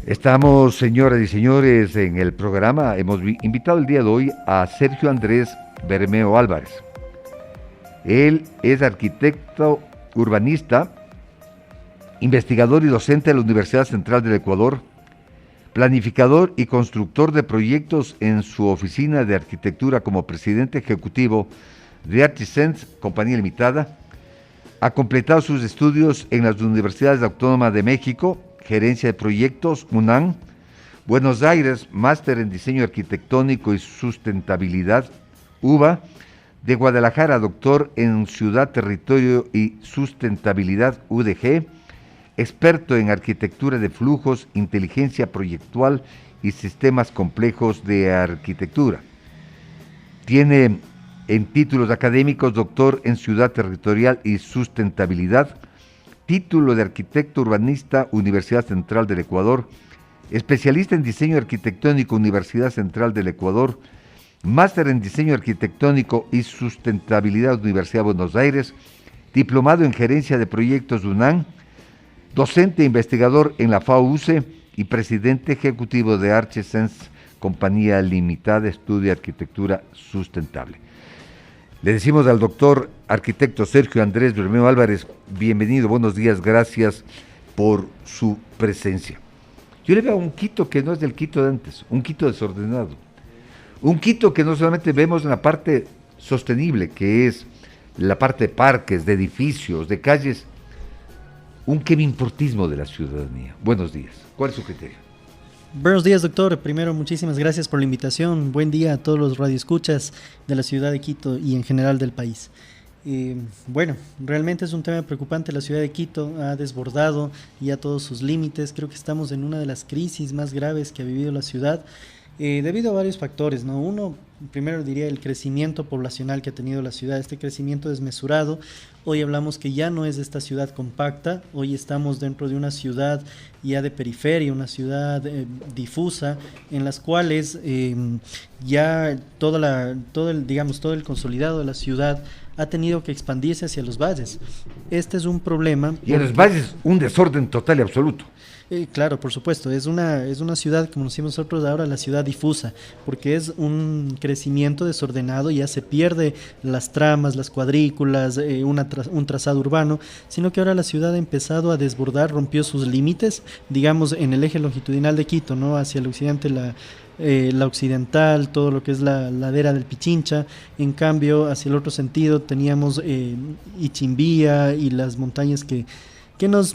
Estamos, señoras y señores, en el programa. Hemos invitado el día de hoy a Sergio Andrés Bermeo Álvarez. Él es arquitecto urbanista, investigador y docente de la Universidad Central del Ecuador, planificador y constructor de proyectos en su oficina de arquitectura como presidente ejecutivo de Artisens, compañía limitada. Ha completado sus estudios en las Universidades Autónomas de México, Gerencia de Proyectos, UNAM, Buenos Aires, Máster en Diseño Arquitectónico y Sustentabilidad, UBA, de Guadalajara, doctor en Ciudad, Territorio y Sustentabilidad, UDG, experto en arquitectura de flujos, inteligencia proyectual y sistemas complejos de arquitectura. Tiene en títulos académicos doctor en Ciudad Territorial y Sustentabilidad, título de arquitecto urbanista, Universidad Central del Ecuador, especialista en diseño arquitectónico, Universidad Central del Ecuador, máster en diseño arquitectónico y sustentabilidad, Universidad de Buenos Aires, diplomado en gerencia de proyectos UNAM, docente e investigador en la FAO-UCE y presidente ejecutivo de Artisens, compañía limitada, estudio de arquitectura sustentable. Le decimos al doctor arquitecto Sergio Andrés Bermeo Álvarez, bienvenido, buenos días, gracias por su presencia. Yo le veo un Quito que no es del Quito de antes, un Quito desordenado, un Quito que no solamente vemos en la parte sostenible, que es la parte de parques, de edificios, de calles, un kevinportismo de la ciudadanía. Buenos días, ¿cuál es su criterio? Buenos días, doctor. Primero, muchísimas gracias por la invitación. Buen día a todos los radioescuchas de la ciudad de Quito y en general del país. Bueno, realmente es un tema preocupante. La ciudad de Quito ha desbordado ya todos sus límites. Creo que estamos en una de las crisis más graves que ha vivido la ciudad, debido a varios factores, ¿no? Uno, primero diría el crecimiento poblacional que ha tenido la ciudad, este crecimiento desmesurado. Hoy hablamos que ya no es esta ciudad compacta, hoy estamos dentro de una ciudad ya de periferia, una ciudad difusa, en las cuales ya todo el consolidado de la ciudad ha tenido que expandirse hacia los valles. Este es un problema. Y en los valles un desorden total y absoluto. Claro, por supuesto, es una ciudad, como decimos nosotros ahora, la ciudad difusa, porque es un crecimiento desordenado, ya se pierde las tramas, las cuadrículas, un trazado urbano, sino que ahora la ciudad ha empezado a desbordar, rompió sus límites, digamos, en el eje longitudinal de Quito, ¿no? Hacia el occidente, la occidental, todo lo que es la ladera del Pichincha. En cambio, hacia el otro sentido teníamos Ichimbía y las montañas que nos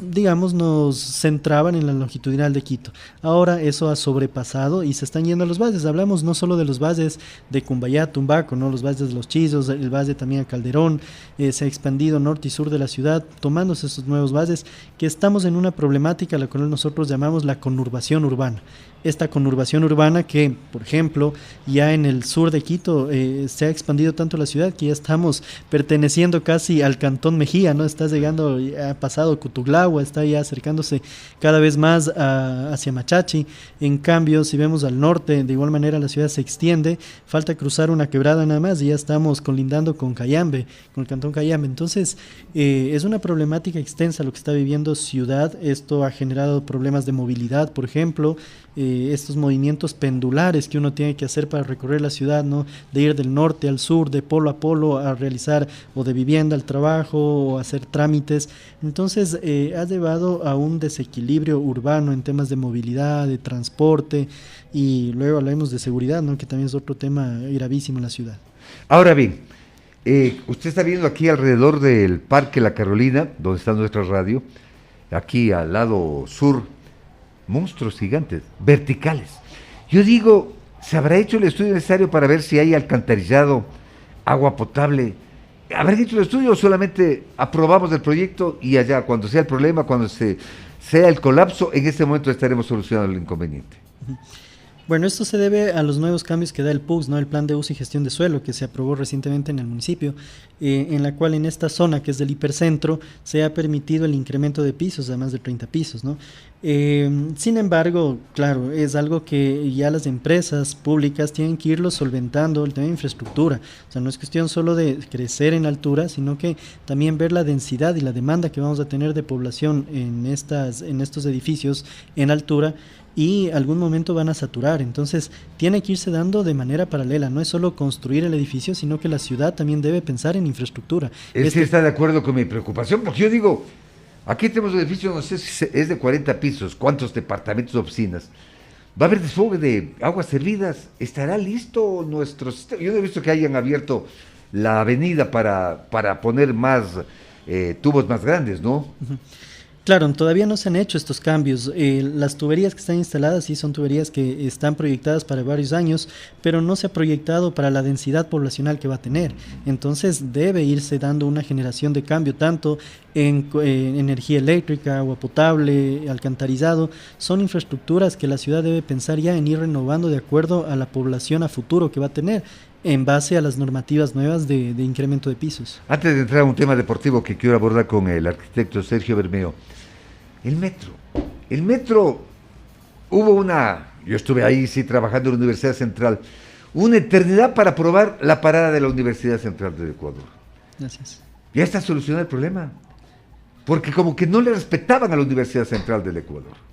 centraban en la longitudinal de Quito. Ahora eso ha sobrepasado y se están yendo a los valles. Hablamos no solo de los valles de Cumbayá, Tumbaco, ¿no? Los valles de los Chizos, el valle también a Calderón, se ha expandido norte y sur de la ciudad, tomándose esos nuevos valles, que estamos en una problemática, la cual nosotros llamamos la conurbación urbana. Esta conurbación urbana que, por ejemplo, ya en el sur de Quito se ha expandido tanto la ciudad que ya estamos perteneciendo casi al Cantón Mejía, ¿no? Está llegando, ha pasado Cutuglagua, está ya acercándose cada vez más hacia Machachi. En cambio, si vemos al norte, de igual manera la ciudad se extiende, falta cruzar una quebrada nada más y ya estamos colindando con Cayambe, con el Cantón Cayambe. Entonces, es una problemática extensa lo que está viviendo ciudad. Esto ha generado problemas de movilidad, por ejemplo, estos movimientos pendulares que uno tiene que hacer para recorrer la ciudad, ¿no? De ir del norte al sur, de polo a polo, a realizar o de vivienda al trabajo o hacer trámites. Entonces ha llevado a un desequilibrio urbano en temas de movilidad, de transporte, y luego hablamos de seguridad, ¿no? Que también es otro tema gravísimo en la ciudad. Ahora bien, usted está viendo aquí alrededor del Parque La Carolina, donde está nuestra radio, aquí al lado sur, monstruos gigantes, verticales. Yo digo, ¿se habrá hecho el estudio necesario para ver si hay alcantarillado, agua potable? ¿Habrá hecho el estudio o solamente aprobamos el proyecto y allá, cuando sea el problema, cuando sea el colapso, en ese momento estaremos solucionando el inconveniente? Bueno, esto se debe a los nuevos cambios que da el PUS, ¿no? El Plan de Uso y Gestión de Suelo, que se aprobó recientemente en el municipio, en la cual en esta zona, que es del hipercentro, se ha permitido el incremento de pisos a más de 30 pisos, ¿no? Sin embargo, claro, es algo que ya las empresas públicas tienen que irlo solventando, el tema de infraestructura. O sea, no es cuestión solo de crecer en altura, sino que también ver la densidad y la demanda que vamos a tener de población en estos edificios en altura, y algún momento van a saturar. Entonces tiene que irse dando de manera paralela, no es solo construir el edificio, sino que la ciudad también debe pensar en infraestructura. Es que está de acuerdo con mi preocupación, porque yo digo, aquí tenemos un edificio, no sé si es de 40 pisos, cuántos departamentos, oficinas. Va a haber desfogue de aguas servidas, ¿estará listo nuestro sistema? Yo no he visto que hayan abierto la avenida para poner más tubos más grandes, ¿no? Uh-huh. Claro, todavía no se han hecho estos cambios. Las tuberías que están instaladas sí son tuberías que están proyectadas para varios años, pero no se ha proyectado para la densidad poblacional que va a tener. Entonces debe irse dando una generación de cambio, tanto en energía eléctrica, agua potable, alcantarizado. Son infraestructuras que la ciudad debe pensar ya en ir renovando de acuerdo a la población a futuro que va a tener, en base a las normativas nuevas de incremento de pisos. Antes de entrar a un tema deportivo que quiero abordar con el arquitecto Sergio Bermeo, el metro, yo estuve ahí sí trabajando en la Universidad Central, una eternidad para aprobar la parada de la Universidad Central del Ecuador. Gracias. Ya está solucionado el problema, porque como que no le respetaban a la Universidad Central del Ecuador.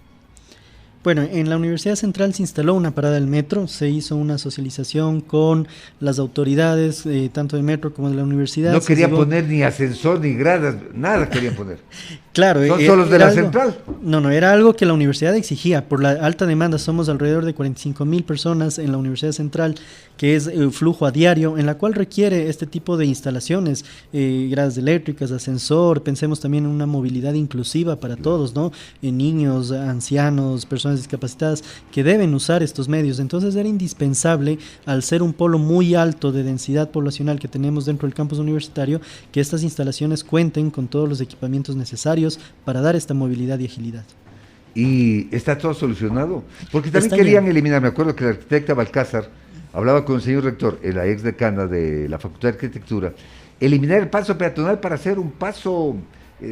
Bueno, en la Universidad Central se instaló una parada del metro, se hizo una socialización con las autoridades, tanto del metro como de la universidad. No querían poner ni ascensor, ni gradas, nada querían poner. Claro. ¿Son solo los de la central? No, era algo que la universidad exigía. Por la alta demanda, somos alrededor de 45,000 personas en la Universidad Central, que es flujo a diario, en la cual requiere este tipo de instalaciones, gradas eléctricas, ascensor. Pensemos también en una movilidad inclusiva para todos, ¿no? Niños, ancianos, personas discapacitadas que deben usar estos medios. Entonces era indispensable, al ser un polo muy alto de densidad poblacional que tenemos dentro del campus universitario, que estas instalaciones cuenten con todos los equipamientos necesarios para dar esta movilidad y agilidad. ¿Y está todo solucionado? Porque también querían eliminar, me acuerdo que la arquitecta Balcázar hablaba con el señor rector, la ex decana de la Facultad de Arquitectura, eliminar el paso peatonal para hacer un paso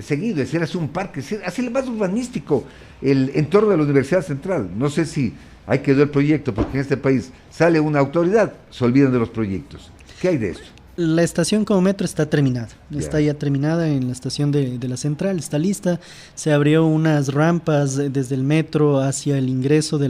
seguido, es decir, hacer un parque, hacerle más urbanístico el entorno de la Universidad Central. No sé si ahí quedó el proyecto, porque en este país sale una autoridad, se olvidan de los proyectos. ¿Qué hay de eso? La estación como metro está terminada, está ya terminada en la estación de la central, está lista. Se abrió unas rampas desde el metro hacia el ingreso de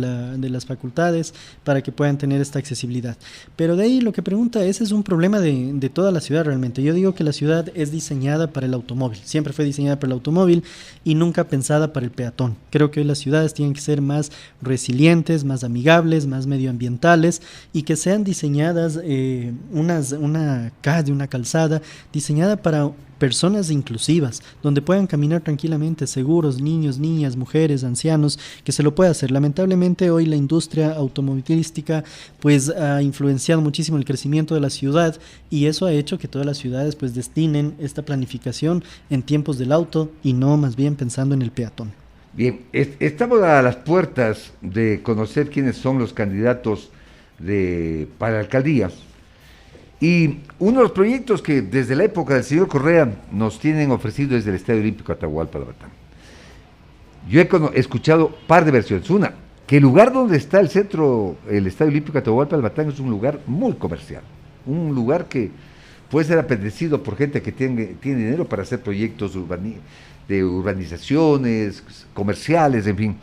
las facultades para que puedan tener esta accesibilidad. Pero de ahí lo que pregunta, ese es un problema de toda la ciudad realmente. Yo digo que la ciudad es diseñada para el automóvil, siempre fue diseñada para el automóvil y nunca pensada para el peatón. Creo que hoy las ciudades tienen que ser más resilientes, más amigables, más medioambientales y que sean diseñadas una calzada diseñada para personas inclusivas, donde puedan caminar tranquilamente, seguros, niños, niñas, mujeres, ancianos, que se lo pueda hacer. Lamentablemente hoy la industria automovilística pues ha influenciado muchísimo el crecimiento de la ciudad y eso ha hecho que todas las ciudades pues destinen esta planificación en tiempos del auto y no más bien pensando en el peatón. Bien, estamos a las puertas de conocer quiénes son los candidatos para la alcaldía. Y uno de los proyectos que desde la época del señor Correa nos tienen ofrecido es el Estadio Olímpico Atahualpa Alabatán. Yo he escuchado un par de versiones. Una, que el lugar donde está el Estadio Olímpico Atahualpa Alabatán es un lugar muy comercial, un lugar que puede ser apetecido por gente que tiene dinero para hacer proyectos de urbanizaciones, comerciales, en fin.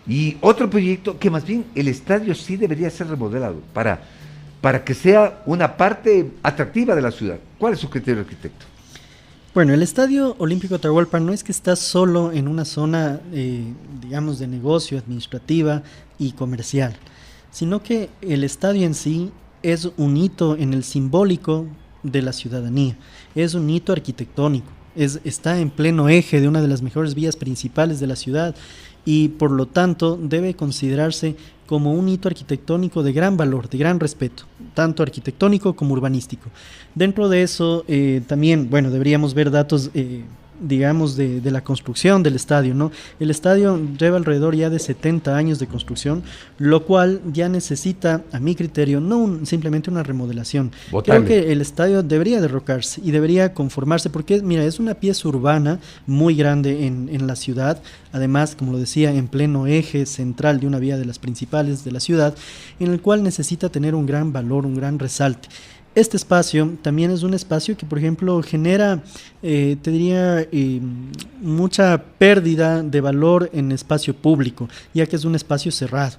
Y otro proyecto que más bien el estadio sí debería ser remodelado para que sea una parte atractiva de la ciudad. ¿Cuál es su criterio, arquitecto? Bueno, el Estadio Olímpico Atahualpa no es que está solo en una zona, digamos, de negocio, administrativa y comercial, sino que el estadio en sí es un hito en el simbólico de la ciudadanía, es un hito arquitectónico, está en pleno eje de una de las mejores vías principales de la ciudad y por lo tanto debe considerarse como un hito arquitectónico de gran valor, de gran respeto, tanto arquitectónico como urbanístico. Dentro de eso también, bueno, deberíamos ver datos digamos, de la construcción del estadio, ¿no? El estadio lleva alrededor ya de 70 años de construcción, lo cual ya necesita, a mi criterio, no simplemente una remodelación. Botable. Creo que el estadio debería derrocarse y debería conformarse porque, mira, es una pieza urbana muy grande en la ciudad, además, como lo decía, en pleno eje central de una vía de las principales de la ciudad, en el cual necesita tener un gran valor, un gran resalte. este espacio también es un espacio que, por ejemplo, genera, te diría, mucha pérdida de valor en espacio público, ya que es un espacio cerrado.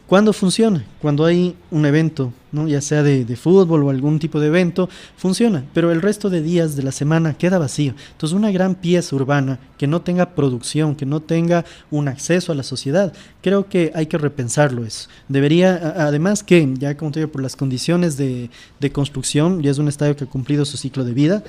¿Cuándo funciona? Cuando hay un evento, ¿no? Ya sea de fútbol o algún tipo de evento, funciona, pero el resto de días de la semana queda vacío. Entonces, una gran pieza urbana que no tenga producción, que no tenga un acceso a la sociedad, creo que hay que repensarlo eso. Debería, además que, ya como te digo, por las condiciones de construcción, ya es un estadio que ha cumplido su ciclo de vida.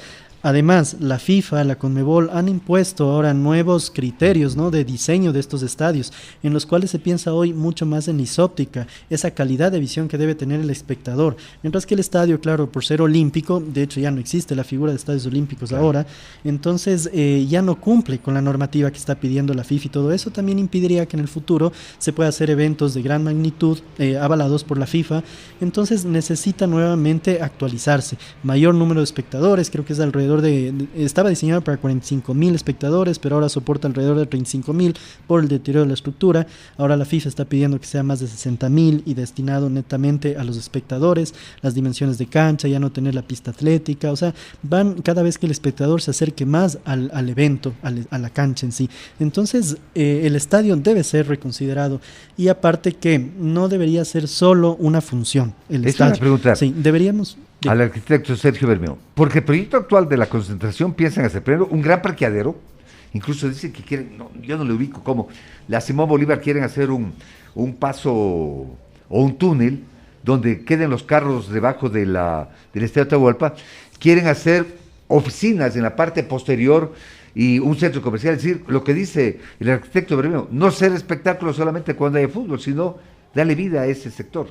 Además, la FIFA, la Conmebol han impuesto ahora nuevos criterios, ¿no?, de diseño de estos estadios, en los cuales se piensa hoy mucho más en isóptica, esa calidad de visión que debe tener el espectador. Mientras que el estadio, claro, por ser olímpico, de hecho ya no existe la figura de estadios olímpicos ahora, entonces ya no cumple con la normativa que está pidiendo la FIFA, y todo eso también impediría que en el futuro se pueda hacer eventos de gran magnitud avalados por la FIFA. Entonces necesita nuevamente actualizarse, mayor número de espectadores, creo que es alrededor estaba diseñado para 45.000 espectadores, pero ahora soporta alrededor de 35.000 por el deterioro de la estructura. Ahora la FIFA está pidiendo que sea más de 60.000 y destinado netamente a los espectadores, las dimensiones de cancha, ya no tener la pista atlética, o sea, van cada vez que el espectador se acerque más al evento, a la cancha en sí. Entonces, el estadio debe ser reconsiderado, y aparte que no debería ser solo una función. El estadio, preguntar. Sí, deberíamos... Al arquitecto Sergio Bermeo, porque el proyecto actual de la concentración piensan hacer primero un gran parqueadero, incluso dicen que quieren, no, yo no le ubico cómo, la Simón Bolívar quieren hacer un paso o un túnel donde queden los carros debajo del Estadio Atahualpa, quieren hacer oficinas en la parte posterior y un centro comercial, es decir, lo que dice el arquitecto Bermeo, no ser espectáculo solamente cuando hay fútbol, sino darle vida a ese sector.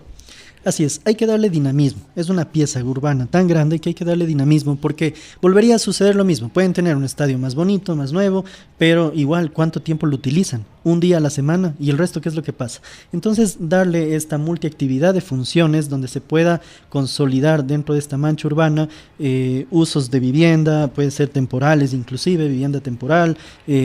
Así es, hay que darle dinamismo. Es una pieza urbana tan grande que hay que darle dinamismo, porque volvería a suceder lo mismo. Pueden tener un estadio más bonito, más nuevo, pero igual, ¿cuánto tiempo lo utilizan? Un día a la semana, y el resto, ¿qué es lo que pasa? Entonces, darle esta multiactividad de funciones donde se pueda consolidar dentro de esta mancha urbana usos de vivienda, pueden ser temporales inclusive, vivienda temporal,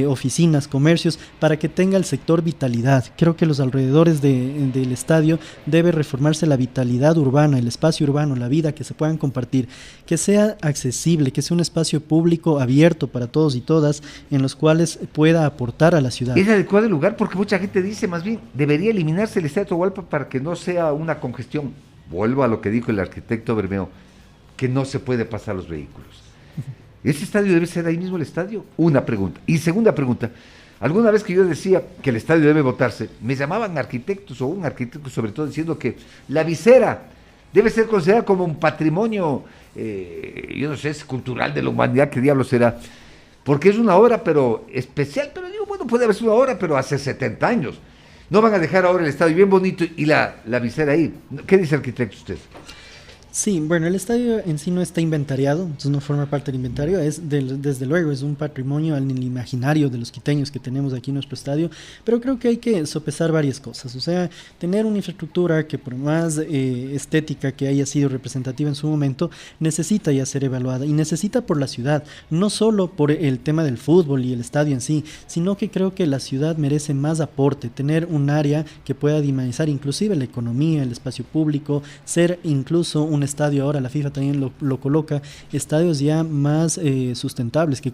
oficinas, comercios, para que tenga el sector vitalidad. Creo que los alrededores del estadio debe reformarse la vitalidad urbana, el espacio urbano, la vida que se puedan compartir, que sea accesible, que sea un espacio público abierto para todos y todas, en los cuales pueda aportar a la ciudad. Es adecuado el lugar porque mucha gente dice, más bien, debería eliminarse el Estadio Atahualpa para que no sea una congestión. Vuelvo a lo que dijo el arquitecto Bermeo, que no se puede pasar los vehículos. ¿Ese estadio debe ser ahí mismo el estadio? Una pregunta. Y segunda pregunta, alguna vez que yo decía que el estadio debe votarse, me llamaban arquitectos, o un arquitecto sobre todo, diciendo que la visera debe ser considerada como un patrimonio, yo no sé, es cultural de la humanidad, ¿qué diablo será? Porque es una obra, pero especial, pero digo, bueno, puede haber sido una obra, pero hace 70 años. No van a dejar ahora el estadio bien bonito y la visera ahí. ¿Qué dice el arquitecto usted? Sí, bueno, el estadio en sí no está inventariado, entonces no forma parte del inventario, desde luego es un patrimonio en el imaginario de los quiteños que tenemos aquí en nuestro estadio, pero creo que hay que sopesar varias cosas, o sea, tener una infraestructura que por más estética que haya sido representativa en su momento, necesita ya ser evaluada, y necesita por la ciudad, no solo por el tema del fútbol y el estadio en sí, sino que creo que la ciudad merece más aporte, tener un área que pueda dinamizar inclusive la economía, el espacio público, ser incluso un estadio, ahora la FIFA también lo coloca, estadios ya más sustentables, que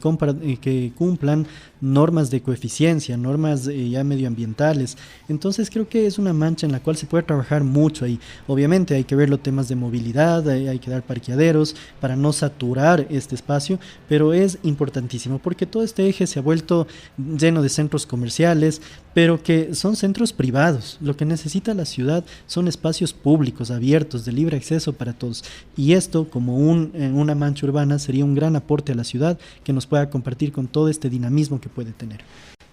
cumplan normas de coeficiencia, normas ya medioambientales. Entonces creo que es una mancha en la cual se puede trabajar mucho ahí. Obviamente hay que ver los temas de movilidad, hay que dar parqueaderos para no saturar este espacio, pero es importantísimo porque todo este eje se ha vuelto lleno de centros comerciales, pero que son centros privados. Lo que necesita la ciudad son espacios públicos, abiertos, de libre acceso para todos. Y esto, como una mancha urbana, sería un gran aporte a la ciudad que nos pueda compartir con todo este dinamismo que puede tener.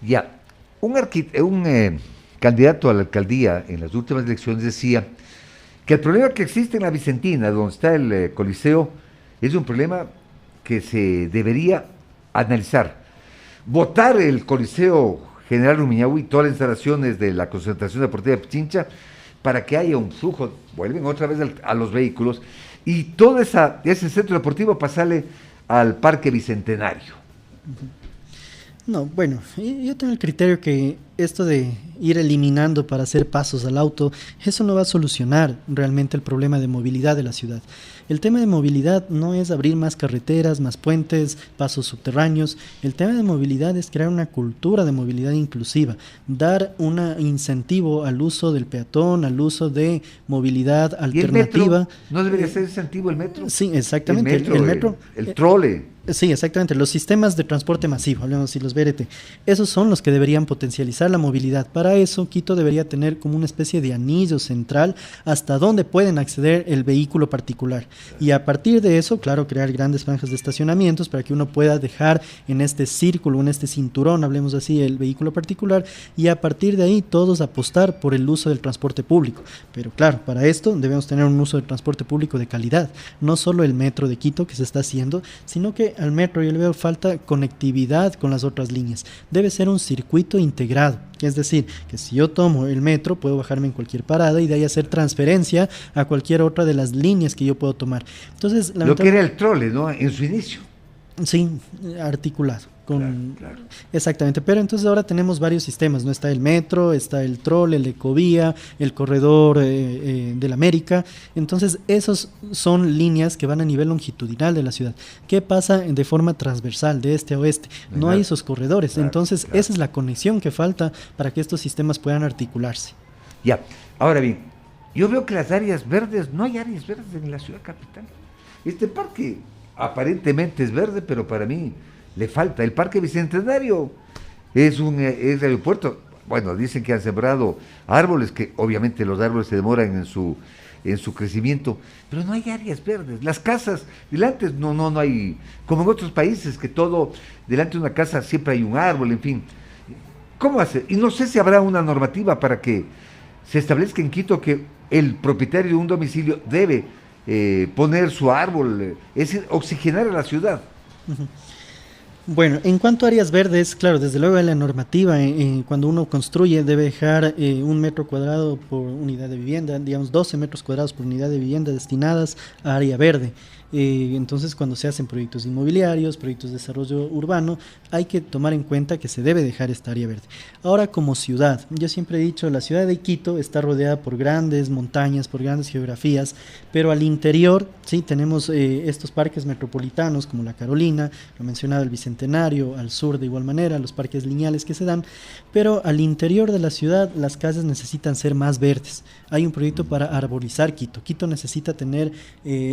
Ya, un candidato a la alcaldía en las últimas elecciones decía que el problema que existe en la Vicentina, donde está el Coliseo, es un problema que se debería analizar. Votar el Coliseo General Rumiñahui y todas las instalaciones de la concentración deportiva de Pichincha para que haya un flujo, vuelven otra vez a los vehículos, y todo ese centro deportivo pasarle al Parque Bicentenario. No, bueno, yo tengo el criterio que esto de ir eliminando para hacer pasos al auto, eso no va a solucionar realmente el problema de movilidad de la ciudad. El tema de movilidad no es abrir más carreteras, más puentes, pasos subterráneos. El tema de movilidad es crear una cultura de movilidad inclusiva, dar un incentivo al uso del peatón, al uso de movilidad alternativa. ¿Y el metro? ¿No debería ser incentivo el metro? Sí, exactamente. El metro, el trole. Sí, exactamente. Los sistemas de transporte masivo, hablemos así, los BRT, esos son los que deberían potencializar la movilidad. Para eso, Quito debería tener como una especie de anillo central hasta donde pueden acceder el vehículo particular. Y a partir de eso, claro, crear grandes franjas de estacionamientos para que uno pueda dejar en este círculo, en este cinturón, hablemos así, el vehículo particular, y a partir de ahí todos apostar por el uso del transporte público. Pero claro, para esto debemos tener un uso del transporte público de calidad, no solo el metro de Quito que se está haciendo, sino que al metro yo le veo falta conectividad con las otras líneas. Debe ser un circuito integrado, es decir, que si yo tomo el metro puedo bajarme en cualquier parada y de ahí hacer transferencia a cualquier otra de las líneas que yo puedo tomar. Entonces, lo que era el trole, ¿no? En su inicio. Sí, articulado. Claro. Exactamente, pero entonces ahora tenemos varios sistemas, ¿no? Está el metro, está el trole, el ecovía, el corredor de la América. Entonces esos son líneas que van a nivel longitudinal de la ciudad. ¿Qué pasa de forma transversal, de este a oeste? No hay esos corredores, entonces esa es la conexión que falta para que estos sistemas puedan articularse. Ya, ahora bien, yo veo que las áreas verdes, no hay áreas verdes en la ciudad capital. Este parque aparentemente es verde, pero para mí le falta. El Parque Bicentenario es aeropuerto. Bueno, dicen que han sembrado árboles, que obviamente los árboles se demoran en su crecimiento, pero no hay áreas verdes. Las casas, delante no hay, como en otros países, que todo, delante de una casa siempre hay un árbol, en fin. ¿Cómo hacer? Y no sé si habrá una normativa para que se establezca en Quito que el propietario de un domicilio debe poner su árbol, es decir, oxigenar a la ciudad. Uh-huh. Bueno, en cuanto a áreas verdes, claro, desde luego en la normativa, cuando uno construye debe dejar 1 metro cuadrado por unidad de vivienda, digamos 12 metros cuadrados por unidad de vivienda destinadas a área verde. Entonces, cuando se hacen proyectos inmobiliarios, proyectos de desarrollo urbano, hay que tomar en cuenta que se debe dejar esta área verde. Ahora, como ciudad, yo siempre he dicho, la ciudad de Quito está rodeada por grandes montañas, por grandes geografías, pero al interior, sí, tenemos estos parques metropolitanos como la Carolina, lo mencionaba el Bicentenario, al sur de igual manera, los parques lineales que se dan, pero al interior de la ciudad las calles necesitan ser más verdes. Hay un proyecto para arborizar Quito. Quito necesita tener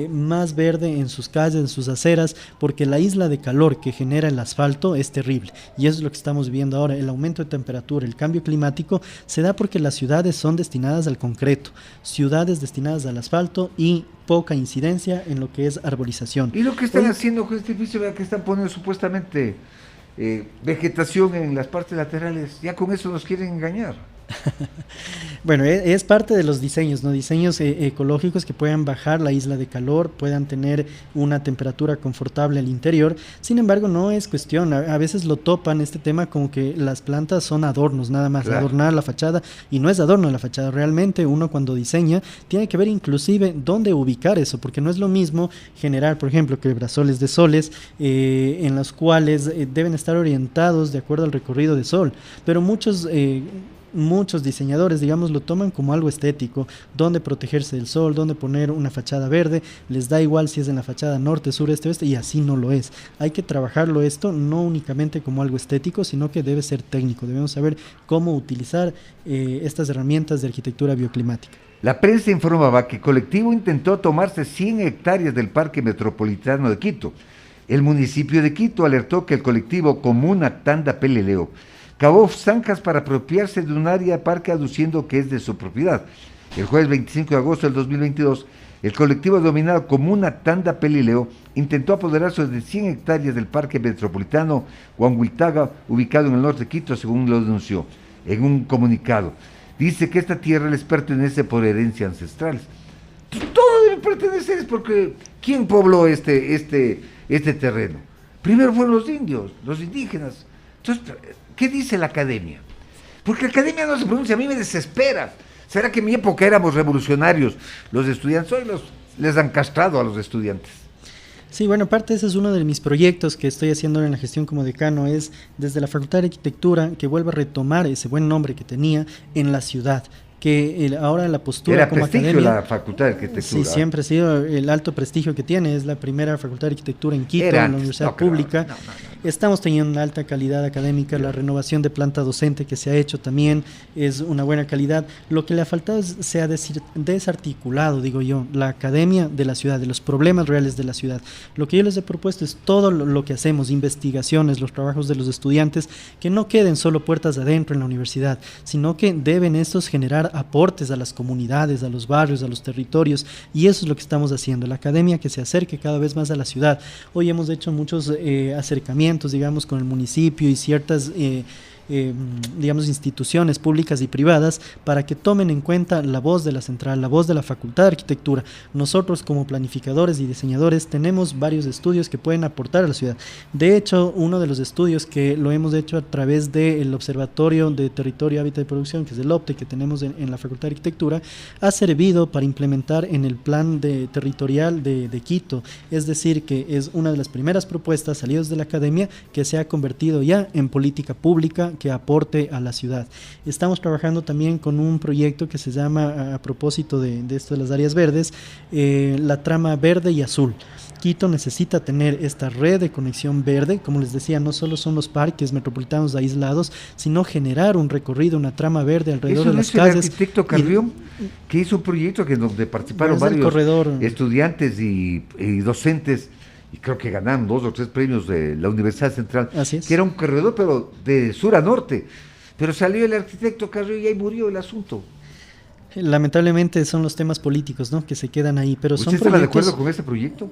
más verde en sus calles, en sus aceras, porque la isla de calor que genera el asfalto es terrible, y eso es lo que estamos viendo ahora. El aumento de temperatura, el cambio climático se da porque las ciudades son destinadas al concreto, ciudades destinadas al asfalto y poca incidencia en lo que es arborización. Y lo que están haciendo con este edificio, vea que están poniendo supuestamente vegetación en las partes laterales, ya con eso nos quieren engañar. Bueno, es parte de los diseños, ¿no? Diseños ecológicos que puedan bajar la isla de calor, puedan tener una temperatura confortable al interior. Sin embargo, no es cuestión, a veces lo topan este tema como que las plantas son adornos, nada más, claro, adornar la fachada, y no es adorno la fachada. Realmente uno cuando diseña tiene que ver inclusive dónde ubicar eso, porque no es lo mismo generar, por ejemplo, quebrasoles de soles en los cuales deben estar orientados de acuerdo al recorrido de sol, pero muchos diseñadores, digamos, lo toman como algo estético, donde protegerse del sol, donde poner una fachada verde, les da igual si es en la fachada norte, sur, este, oeste, y así no lo es. Hay que trabajarlo esto no únicamente como algo estético, sino que debe ser técnico. Debemos saber cómo utilizar estas herramientas de arquitectura bioclimática. La prensa informaba que el colectivo intentó tomarse 100 hectáreas del Parque Metropolitano de Quito. El municipio de Quito alertó que el colectivo Comuna Tanda Pelileo cavó zanjas para apropiarse de un área de parque aduciendo que es de su propiedad. El jueves 25 de agosto del 2022, el colectivo denominado Comuna Tanda Pelileo intentó apoderarse de 100 hectáreas del Parque Metropolitano Huanhuiltaga, ubicado en el norte de Quito, según lo denunció en un comunicado. Dice que esta tierra les pertenece por herencia ancestral. Todo debe pertenecer, porque ¿quién pobló este terreno? Primero fueron los indios, los indígenas. Entonces, ¿qué dice la academia? Porque la academia no se pronuncia, a mí me desespera. ¿Será que en mi época éramos revolucionarios los estudiantes? Hoy les han castrado a los estudiantes. Sí, bueno, aparte ese es uno de mis proyectos que estoy haciendo en la gestión como decano, es desde la Facultad de Arquitectura que vuelva a retomar ese buen nombre que tenía en la ciudad, que ahora la postura Era como prestigio academia, la Facultad de Arquitectura. sí, siempre ha sido el alto prestigio que tiene, es la primera Facultad de Arquitectura en Quito, Era en la antes, Universidad no, creo, Pública. Estamos teniendo una alta calidad académica, la renovación de planta docente que se ha hecho también es una buena calidad. Lo que le ha faltado es se ha desarticulado, digo yo, la academia de la ciudad, de los problemas reales de la ciudad. Lo que yo les he propuesto es todo lo que hacemos, investigaciones, los trabajos de los estudiantes, que no queden solo puertas adentro en la universidad, sino que deben estos generar aportes a las comunidades, a los barrios, a los territorios, y eso es lo que estamos haciendo, la academia que se acerque cada vez más a la ciudad. Hoy hemos hecho muchos acercamientos, digamos, con el municipio y ciertas digamos, instituciones públicas y privadas para que tomen en cuenta la voz de la central, la voz de la Facultad de Arquitectura. Nosotros como planificadores y diseñadores tenemos varios estudios que pueden aportar a la ciudad. De hecho, uno de los estudios que lo hemos hecho a través del Observatorio de Territorio, Hábitat y Producción, que es el OPTE que tenemos en la Facultad de Arquitectura, ha servido para implementar en el plan territorial de Quito. Es decir, que es una de las primeras propuestas salidas de la academia que se ha convertido ya en política pública que aporte a la ciudad. Estamos trabajando también con un proyecto que se llama, a propósito de esto de las áreas verdes, la trama verde y azul. Quito necesita tener esta red de conexión verde, como les decía, no solo son los parques metropolitanos aislados, sino generar un recorrido, una trama verde alrededor de las calles. El arquitecto Carrión, que hizo un proyecto donde participaron varios estudiantes y docentes, y creo que ganaron 2 o 3 premios de la Universidad Central, que era un corredor pero de sur a norte, pero salió el arquitecto Carrión y ahí murió el asunto. Lamentablemente son los temas políticos, ¿no?, que se quedan ahí, pero ¿Usted estaba de acuerdo con ese proyecto?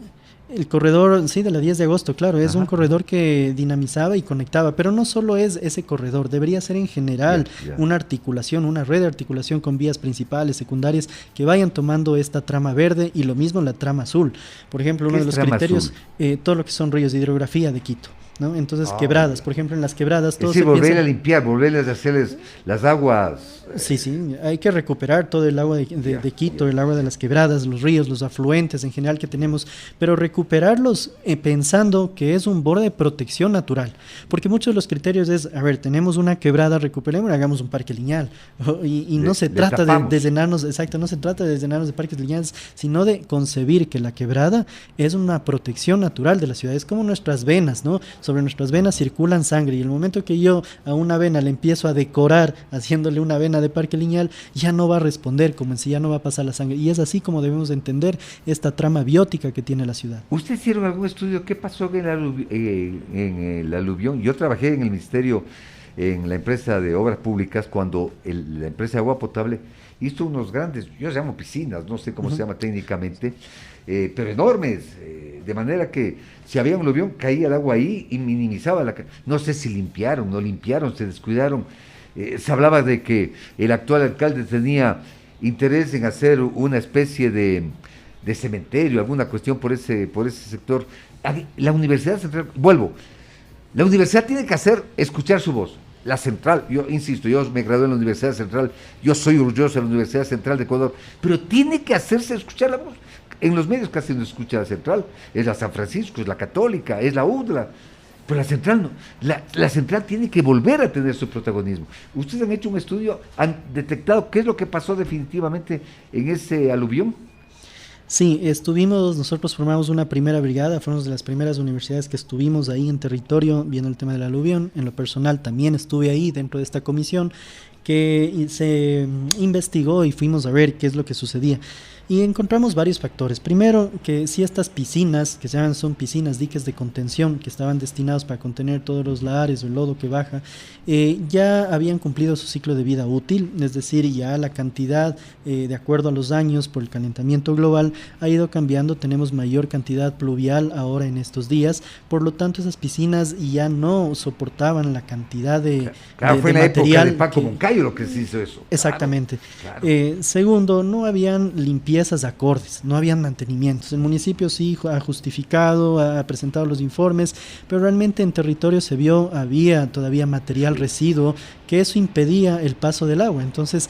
El corredor, sí, de la 10 de agosto, claro, es un corredor que dinamizaba y conectaba, pero no solo es ese corredor, debería ser en general una articulación, una red de articulación con vías principales, secundarias, que vayan tomando esta trama verde y lo mismo la trama azul. Por ejemplo, uno de los criterios, todo lo que son ríos de hidrografía de Quito, ¿no? Entonces, quebradas, por ejemplo, en las quebradas... Sí, volver a limpiar, volverles a hacerles las aguas... Sí, hay que recuperar todo el agua de Quito, el agua de las quebradas, los ríos, los afluentes en general que tenemos, pero recuperarlos pensando que es un borde de protección natural, porque muchos de los criterios es, a ver, tenemos una quebrada, recuperemos, hagamos un parque lineal, y no se trata de llenarnos, exacto, no se trata de llenarnos de parques lineales, sino de concebir que la quebrada es una protección natural de la ciudad, es como nuestras venas, ¿no? Sobre nuestras venas circulan sangre, y el momento que yo a una vena le empiezo a decorar haciéndole una vena de parque lineal, ya no va a responder como en sí, ya no va a pasar la sangre, y es así como debemos entender esta trama biótica que tiene la ciudad. ¿Usted hicieron algún estudio? ¿Qué pasó en el aluvión? Yo trabajé en el ministerio, en la empresa de obras públicas, cuando la empresa de agua potable hizo unos grandes, yo llamo piscinas, no sé cómo se llama técnicamente, pero enormes, de manera que si había un aluvión caía el agua ahí y minimizaba no sé si limpiaron, no limpiaron, se descuidaron. Se hablaba de que el actual alcalde tenía interés en hacer una especie de cementerio, alguna cuestión por ese sector. La Universidad Central, la universidad tiene que escuchar su voz. La Central, yo insisto, yo me gradué en la Universidad Central, yo soy orgulloso de la Universidad Central de Ecuador, pero tiene que hacerse escuchar la voz. En los medios casi no escucha la Central, es la San Francisco, es la Católica, es la UDLA. Pero la Central no, la Central tiene que volver a tener su protagonismo. Ustedes han hecho un estudio, han detectado qué es lo que pasó definitivamente en ese aluvión. Sí, nosotros formamos una primera brigada, fuimos de las primeras universidades que estuvimos ahí en territorio viendo el tema del aluvión. En lo personal también estuve ahí dentro de esta comisión que se investigó y fuimos a ver qué es lo que sucedía. Y encontramos varios factores. Primero, que si estas piscinas, que se llaman, son piscinas, diques de contención, que estaban destinados para contener todos los lahares o el lodo que baja, ya habían cumplido su ciclo de vida útil, es decir, ya la cantidad, de acuerdo a los años por el calentamiento global, ha ido cambiando, tenemos mayor cantidad pluvial ahora en estos días, por lo tanto esas piscinas ya no soportaban la cantidad de fue de en la material época de Paco Moncayo lo que se hizo eso. Exactamente. Claro. Segundo, no habían limpiezas acordes, no habían mantenimientos. El municipio sí ha justificado, ha presentado los informes, pero realmente en territorio se vio, había todavía material residuo que eso impedía el paso del agua. Entonces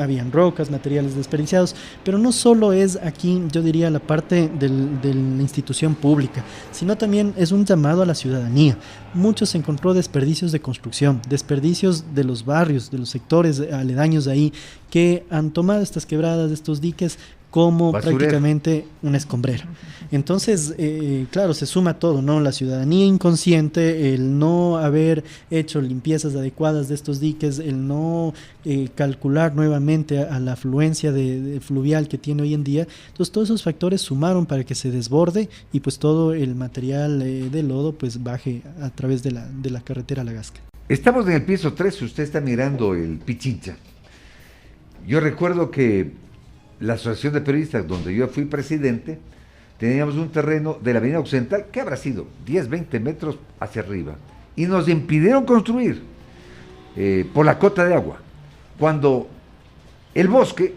habían rocas, materiales desperdiciados, pero no solo es aquí, yo diría, la parte de la institución pública, sino también es un llamado a la ciudadanía. Mucho se encontró desperdicios de construcción, desperdicios de los barrios, de los sectores aledaños de ahí, que han tomado estas quebradas, estos diques, como Basurero. prácticamente una escombrera. Entonces, claro, se suma todo, ¿no? La ciudadanía inconsciente, el no haber hecho limpiezas adecuadas de estos diques, el no calcular nuevamente a la afluencia de fluvial que tiene hoy en día. Entonces, todos esos factores sumaron para que se desborde y pues todo el material de lodo pues baje a través de la carretera La Gasca. Estamos en el piso 3, usted está mirando el Pichincha. Yo recuerdo que la Asociación de Periodistas, donde yo fui presidente, teníamos un terreno de la Avenida Occidental, que habrá sido 10, 20 metros hacia arriba, y nos impidieron construir por la cota de agua, cuando el bosque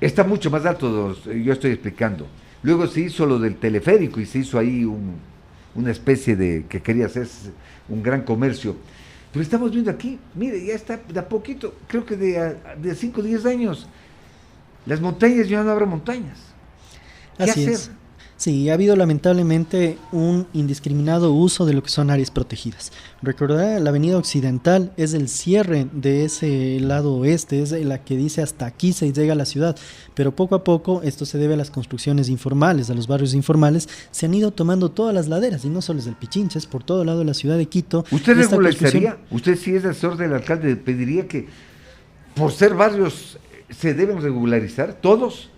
está mucho más alto de donde yo estoy explicando. Luego se hizo lo del teleférico y se hizo ahí una especie de, que quería hacer un gran comercio. Pero estamos viendo aquí, mire, ya está de a poquito, creo que de 5 o 10 años, las montañas ya no habrá montañas. ¿Qué Así hacer? es. Sí, ha habido lamentablemente un indiscriminado uso de lo que son áreas protegidas. Recordar, la avenida Occidental es el cierre de ese lado oeste, es la que dice hasta aquí se llega a la ciudad, pero poco a poco esto se debe a las construcciones informales, a los barrios informales, se han ido tomando todas las laderas, y no solo es el Pichincha, es por todo lado de la ciudad de Quito. ¿Usted Esta regularizaría? construcción- ¿Usted si es asesor del alcalde pediría que por ser barrios se deben regularizar todos?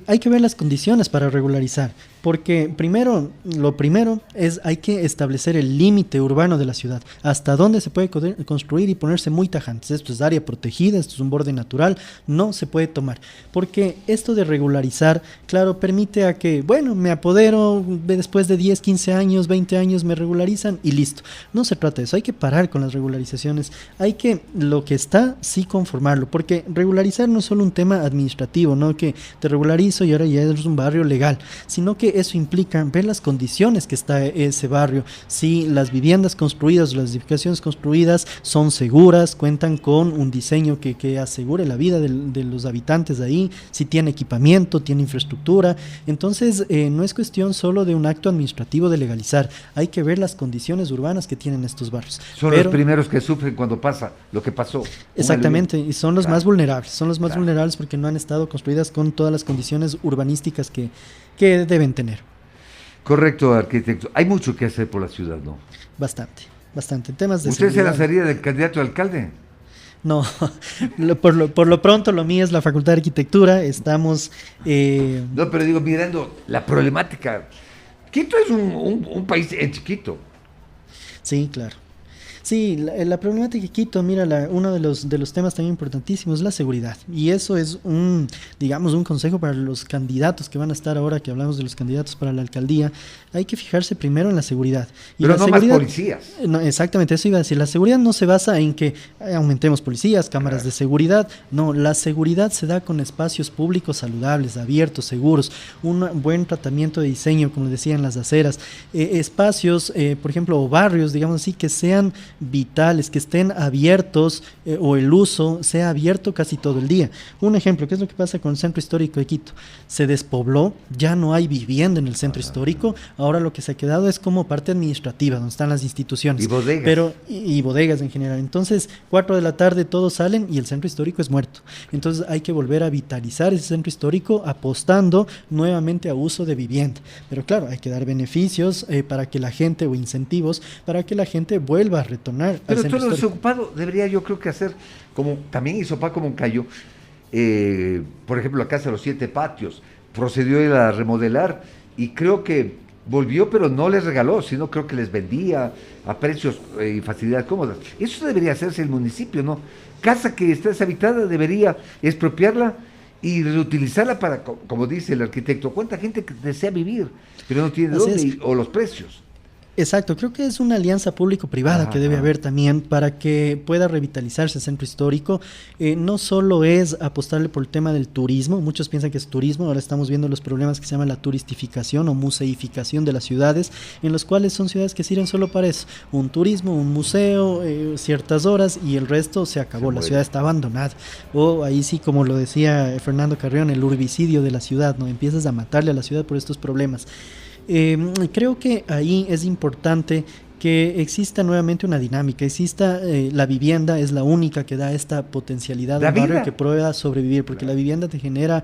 Hay que ver las condiciones para regularizar, porque lo primero es hay que establecer el límite urbano de la ciudad, hasta dónde se puede construir y ponerse muy tajantes. Esto es área protegida, esto es un borde natural, no se puede tomar, porque esto de regularizar, claro, permite a que, bueno, me apodero, después de 10, 15 años, 20 años me regularizan y listo. No se trata de eso, hay que parar con las regularizaciones, hay que, lo que está, sí conformarlo, porque regularizar no es solo un tema administrativo, ¿no? Que te regularizo y ahora ya es un barrio legal, sino que eso implica ver las condiciones que está ese barrio, si las viviendas construidas, las edificaciones construidas son seguras, cuentan con un diseño que asegure la vida de los habitantes de ahí, si tiene equipamiento, tiene infraestructura. Entonces no es cuestión solo de un acto administrativo de legalizar, hay que ver las condiciones urbanas que tienen estos barrios. Son Pero, los primeros que sufren cuando pasa lo que pasó. exactamente, y son los Claro. más vulnerables, son los más Claro. vulnerables porque no han estado construidas con todas las condiciones urbanísticas que deben tener. Correcto, arquitecto. Hay mucho que hacer por la ciudad, ¿no? Bastante, bastante. Temas de ¿Usted se seguridad. lanzaría del candidato a alcalde? No, por lo pronto lo mío es la Facultad de Arquitectura. Estamos... No, pero digo, mirando la problemática. Quito es un país chiquito. Sí, claro. Sí, la problemática de Quito, mira, uno de los temas también importantísimos es la seguridad. Y eso es digamos, un consejo para los candidatos que van a estar ahora, que hablamos de los candidatos para la alcaldía. Hay que fijarse primero en la seguridad. Y Pero la no seguridad, más policías. No, exactamente, eso iba a decir. La seguridad no se basa en que aumentemos policías, cámaras de seguridad. No, la seguridad se da con espacios públicos saludables, abiertos, seguros, un buen tratamiento de diseño, como decían las aceras, espacios, por ejemplo, o barrios, digamos así, que sean vitales, que estén abiertos o el uso sea abierto casi todo el día. Un ejemplo, ¿qué es lo que pasa con el centro histórico de Quito? Se despobló, ya no hay vivienda en el centro histórico, ahora lo que se ha quedado es como parte administrativa, donde están las instituciones. Y bodegas. Pero, y bodegas en general. Entonces, 4 de la tarde todos salen y el centro histórico es muerto. Entonces hay que volver a vitalizar ese centro histórico apostando nuevamente a uso de vivienda. Pero claro, hay que dar beneficios para que la gente, o incentivos, para que la gente vuelva a retornar al Pero centro todo lo histórico. desocupado debería yo creo que hacer, como también hizo Paco Moncayo, por ejemplo la Casa de los 7 Patios, procedió a remodelar y creo que volvió, pero no les regaló, sino creo que les vendía a precios y facilidades cómodas. Eso debería hacerse el municipio, ¿no? Casa que está deshabitada debería expropiarla y reutilizarla para, como dice el arquitecto, ¿cuánta gente que desea vivir, pero no tiene Así dónde es. o los precios? Exacto, creo que es una alianza público-privada que debe haber también para que pueda revitalizarse el centro histórico. No solo es apostarle por el tema del turismo, muchos piensan que es turismo, ahora estamos viendo los problemas que se llaman la turistificación o museificación de las ciudades, en los cuales son ciudades que sirven solo para eso, un turismo, un museo, ciertas horas y el resto se acabó, la ciudad está abandonada. O ahí sí, como lo decía Fernando Carrión, el urbicidio de la ciudad, ¿no? Empiezas a matarle a la ciudad por estos problemas. Creo que ahí es importante que exista nuevamente una dinámica, exista la vivienda, es la única que da esta potencialidad al barrio que pueda sobrevivir, porque la vivienda te genera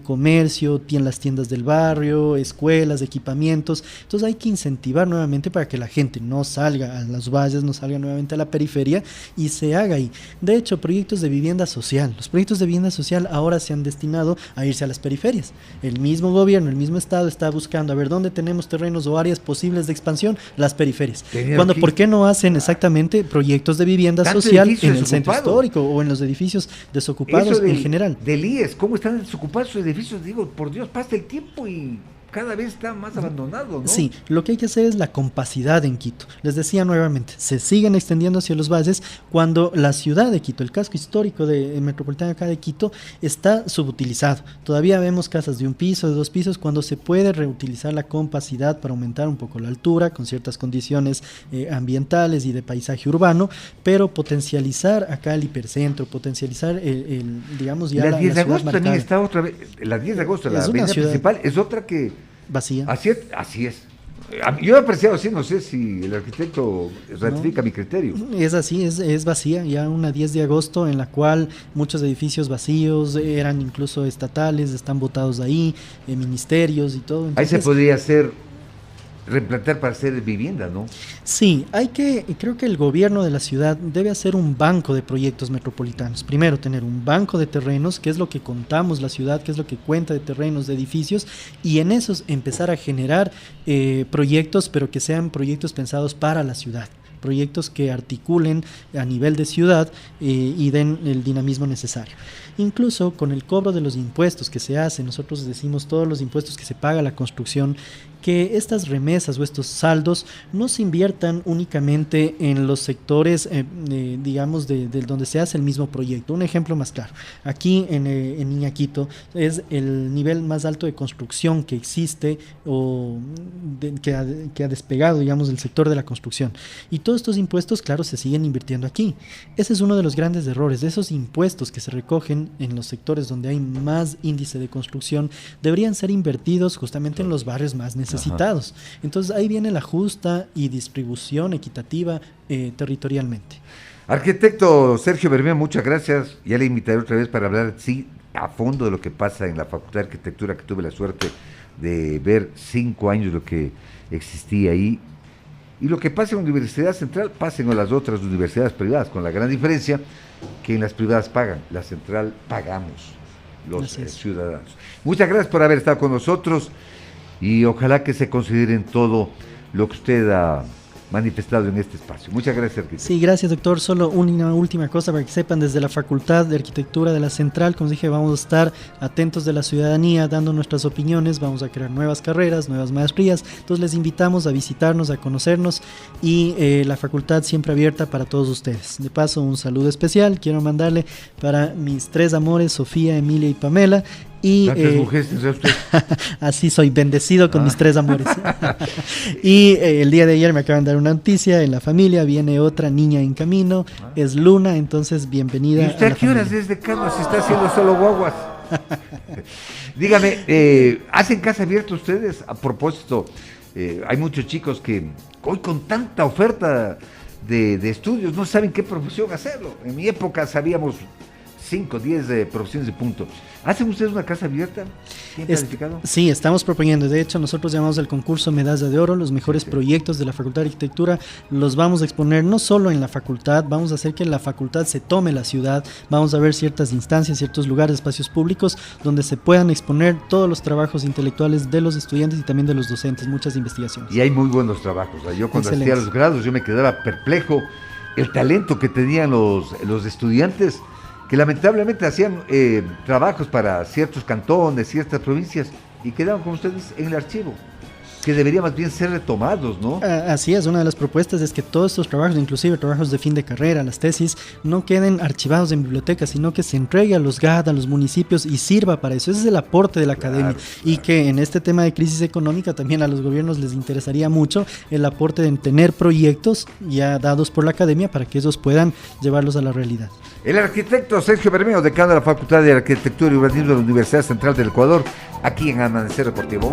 comercio, tiene las tiendas del barrio, escuelas, equipamientos, entonces hay que incentivar nuevamente para que la gente no salga a las valles, no salga nuevamente a la periferia y se haga ahí. De hecho, proyectos de vivienda social, los proyectos de vivienda social ahora se han destinado a irse a las periferias. El mismo gobierno, el mismo estado está buscando a ver dónde tenemos terrenos o áreas posibles de expansión, las periferias. Cuando, ¿por qué no hacen exactamente proyectos de vivienda social en el centro histórico o en los edificios desocupados en general? Del IES, ¿cómo están desocupados sus edificios? Digo, por Dios, pasa el tiempo y cada vez está más abandonado, ¿no? Sí, lo que hay que hacer es la compacidad en Quito. Les decía nuevamente, se siguen extendiendo hacia los valles cuando la ciudad de Quito, el casco histórico metropolitano acá de Quito, está subutilizado. Todavía vemos casas de un piso, de 2 pisos, cuando se puede reutilizar la compacidad para aumentar un poco la altura, con ciertas condiciones ambientales y de paisaje urbano, pero potencializar acá el hipercentro, potencializar digamos ya la 10 de agosto también está otra vez, la 10 de agosto, la avenida principal, es otra que vacía. Así es. Yo he apreciado así, no sé si el arquitecto ratifica mi criterio. Es así, es vacía, ya una 10 de agosto en la cual muchos edificios vacíos eran incluso estatales, están botados ahí, ministerios y todo. Entonces, ahí se podría replantear para hacer vivienda, ¿no? Sí, creo que el gobierno de la ciudad debe hacer un banco de proyectos metropolitanos. Primero, tener un banco de terrenos, que es lo que contamos la ciudad, que es lo que cuenta de terrenos, de edificios, y en esos empezar a generar proyectos, pero que sean proyectos pensados para la ciudad. Proyectos que articulen a nivel de ciudad y den el dinamismo necesario. Incluso con el cobro de los impuestos que se hace, nosotros decimos todos los impuestos que se paga la construcción, que estas remesas o estos saldos no se inviertan únicamente en los sectores, digamos, de donde se hace el mismo proyecto. Un ejemplo más claro, aquí en Iñaquito es el nivel más alto de construcción que existe o que ha despegado, digamos, del sector de la construcción. Y todos estos impuestos, claro, se siguen invirtiendo aquí. Ese es uno de los grandes errores, de esos impuestos que se recogen en los sectores donde hay más índice de construcción, deberían ser invertidos justamente en los barrios más necesitados. Entonces ahí viene la justa y distribución equitativa territorialmente. Arquitecto Sergio Bermeo, muchas gracias. Ya le invitaré otra vez para hablar a fondo de lo que pasa en la Facultad de Arquitectura, que tuve la suerte de ver 5 años lo que existía ahí. Y lo que pasa en la Universidad Central, pasa en las otras universidades privadas, con la gran diferencia que en las privadas pagan, la central pagamos los ciudadanos. Muchas gracias por haber estado con nosotros y ojalá que se consideren todo lo que usted ha manifestado en este espacio. Muchas gracias, arquitecto. Sí, gracias, doctor. Solo una última cosa para que sepan, desde la Facultad de Arquitectura de la Central, como dije, vamos a estar atentos de la ciudadanía, dando nuestras opiniones, vamos a crear nuevas carreras, nuevas maestrías, entonces les invitamos a visitarnos, a conocernos y la facultad siempre abierta para todos ustedes. De paso, un saludo especial, quiero mandarle para mis 3 amores, Sofía, Emilia y Pamela. Y, mujeres, así soy, bendecido con mis 3 amores. Y el día de ayer me acaban de dar una noticia, en la familia viene otra niña en camino, es Luna, entonces bienvenida. ¿Y usted a qué horas desde Carlos está haciendo solo guaguas? Dígame, ¿hacen casa abierta ustedes? A propósito, hay muchos chicos que hoy con tanta oferta de estudios no saben qué profesión hacerlo. En mi época sabíamos 5, 10 profesiones de punto. ¿Hacen ustedes una casa abierta? ¿Bien planificado? Sí, estamos proponiendo. De hecho, nosotros llamamos al concurso Medalla de Oro, los mejores proyectos de la Facultad de Arquitectura. Los vamos a exponer no solo en la facultad, vamos a hacer que la facultad se tome la ciudad. Vamos a ver ciertas instancias, ciertos lugares, espacios públicos donde se puedan exponer todos los trabajos intelectuales de los estudiantes y también de los docentes, muchas investigaciones. Y hay muy buenos trabajos. Yo cuando hacía los grados, yo me quedaba perplejo el talento que tenían los estudiantes, que lamentablemente hacían trabajos para ciertos cantones, ciertas provincias, y quedaban con ustedes en el archivo. que deberían más bien ser retomados, ¿no? Así es, una de las propuestas es que todos estos trabajos, inclusive trabajos de fin de carrera, las tesis, no queden archivados en bibliotecas, sino que se entregue a los GAD, a los municipios y sirva para eso. Ese es el aporte de la academia. Y que en este tema de crisis económica también a los gobiernos les interesaría mucho el aporte de tener proyectos ya dados por la academia para que ellos puedan llevarlos a la realidad. El arquitecto Sergio Bermeo, decano de la Facultad de Arquitectura y Urbanismo de la Universidad Central del Ecuador, aquí en Amanecer Deportivo.